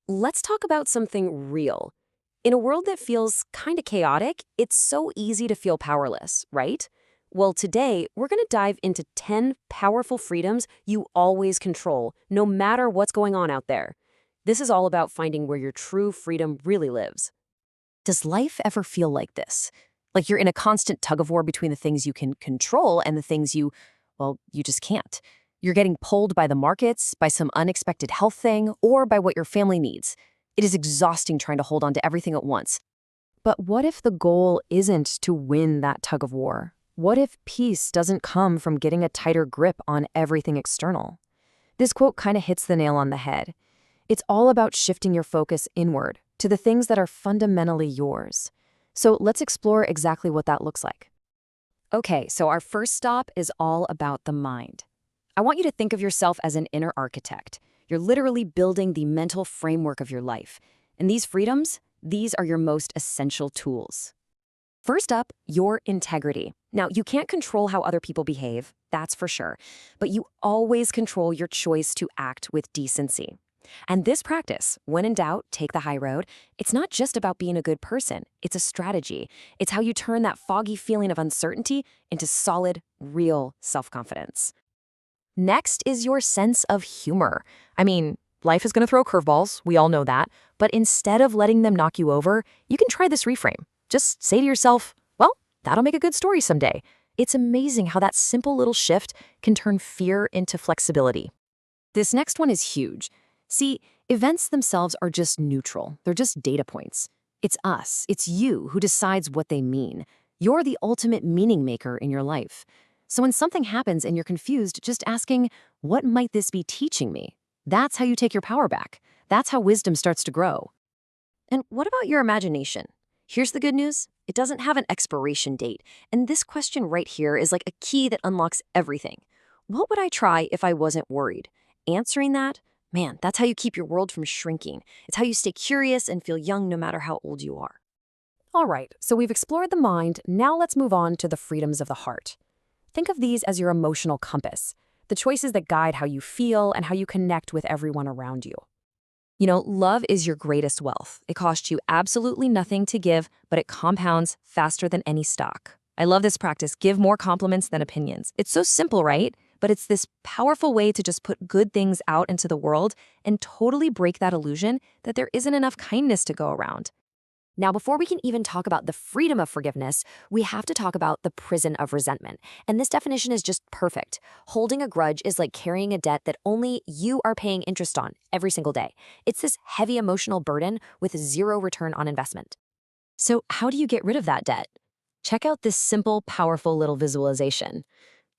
Let's talk about something real. In a world that feels kind of chaotic, it's so easy to feel powerless, right? Well, today, we're going to dive into 10 powerful freedoms you always control, no matter what's going on out there. This is all about finding where your true freedom really lives. Does life ever feel like this? Like you're in a constant tug of war between the things you can control and the things you just can't. You're getting pulled by the markets, by some unexpected health thing, or by what your family needs. It is exhausting trying to hold on to everything at once. But what if the goal isn't to win that tug of war? What if peace doesn't come from getting a tighter grip on everything external? This quote kind of hits the nail on the head. It's all about shifting your focus inward to the things that are fundamentally yours. So let's explore exactly what that looks like. Okay, so our first stop is all about the mind. I want you to think of yourself as an inner architect. You're literally building the mental framework of your life. And these freedoms, these are your most essential tools. First up, your integrity. Now, you can't control how other people behave, that's for sure, but you always control your choice to act with decency. And this practice, when in doubt, take the high road, it's not just about being a good person, it's a strategy. It's how you turn that foggy feeling of uncertainty into solid, real self-confidence. Next is your sense of humor. I mean, life is going to throw curveballs, we all know that, but instead of letting them knock you over, you can try this reframe. Just say to yourself, well, that'll make a good story someday. It's amazing how that simple little shift can turn fear into flexibility. This next one is huge. See, events themselves are just neutral. They're just data points. It's us, it's you who decides what they mean. You're the ultimate meaning maker in your life. So when something happens and you're confused, just asking, what might this be teaching me? That's how you take your power back. That's how wisdom starts to grow. And what about your imagination? Here's the good news. It doesn't have an expiration date. And this question right here is like a key that unlocks everything. What would I try if I wasn't worried? Answering that, man, that's how you keep your world from shrinking. It's how you stay curious and feel young no matter how old you are. All right, so we've explored the mind. Now let's move on to the freedoms of the heart. Think of these as your emotional compass, the choices that guide how you feel and how you connect with everyone around you. You know, love is your greatest wealth. It costs you absolutely nothing to give, but it compounds faster than any stock. I love this practice, give more compliments than opinions. It's so simple, right? But it's this powerful way to just put good things out into the world and totally break that illusion that there isn't enough kindness to go around. Now, before we can even talk about the freedom of forgiveness, we have to talk about the prison of resentment. And this definition is just perfect. Holding a grudge is like carrying a debt that only you are paying interest on every single day. It's this heavy emotional burden with zero return on investment. So how do you get rid of that debt? Check out this simple, powerful little visualization.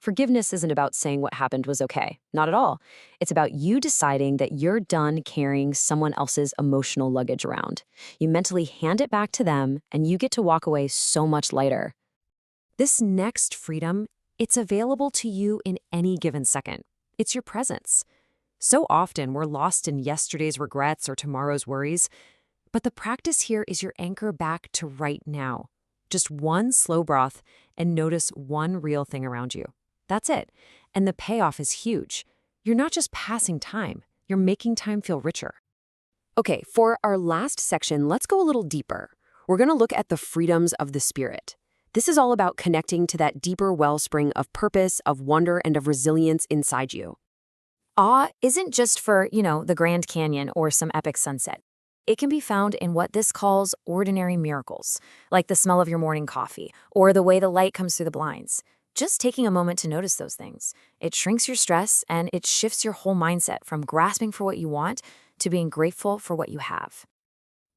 Forgiveness isn't about saying what happened was okay. Not at all. It's about you deciding that you're done carrying someone else's emotional luggage around. You mentally hand it back to them, and you get to walk away so much lighter. This next freedom, it's available to you in any given second. It's your presence. So often we're lost in yesterday's regrets or tomorrow's worries, but the practice here is your anchor back to right now. Just one slow breath and notice one real thing around you. That's it. And the payoff is huge. You're not just passing time, you're making time feel richer. Okay, for our last section, let's go a little deeper. We're going to look at the freedoms of the spirit. This is all about connecting to that deeper wellspring of purpose, of wonder, and of resilience inside you. Awe isn't just for, the Grand Canyon or some epic sunset. It can be found in what this calls ordinary miracles, like the smell of your morning coffee or the way the light comes through the blinds. Just taking a moment to notice those things. It shrinks your stress and it shifts your whole mindset from grasping for what you want to being grateful for what you have.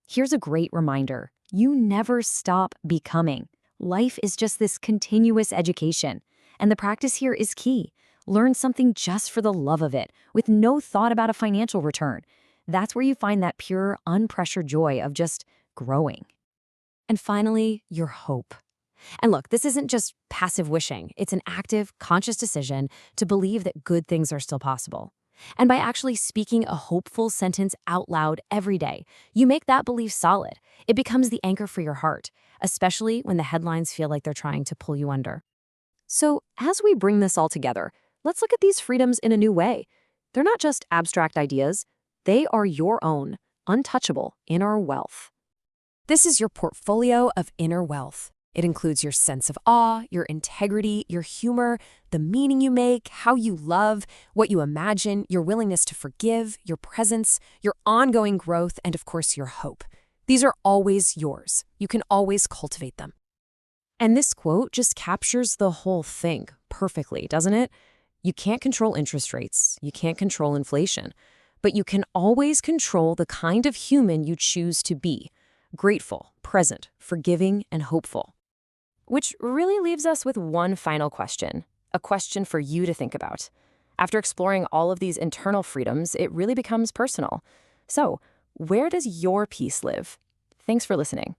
Here's a great reminder. You never stop becoming. Life is just this continuous education. And the practice here is key. Learn something just for the love of it, with no thought about a financial return. That's where you find that pure, unpressured joy of just growing. And finally, your hope. And look, this isn't just passive wishing. It's an active, conscious decision to believe that good things are still possible. And by actually speaking a hopeful sentence out loud every day, you make that belief solid. It becomes the anchor for your heart, especially when the headlines feel like they're trying to pull you under. So as we bring this all together, let's look at these freedoms in a new way. They're not just abstract ideas. They are your own, untouchable inner wealth. This is your portfolio of inner wealth. It includes your sense of awe, your integrity, your humor, the meaning you make, how you love, what you imagine, your willingness to forgive, your presence, your ongoing growth, and of course, your hope. These are always yours. You can always cultivate them. And this quote just captures the whole thing perfectly, doesn't it? You can't control interest rates. You can't control inflation. But you can always control the kind of human you choose to be: grateful, present, forgiving, and hopeful. Which really leaves us with one final question, a question for you to think about. After exploring all of these internal freedoms, it really becomes personal. So, where does your peace live? Thanks for listening.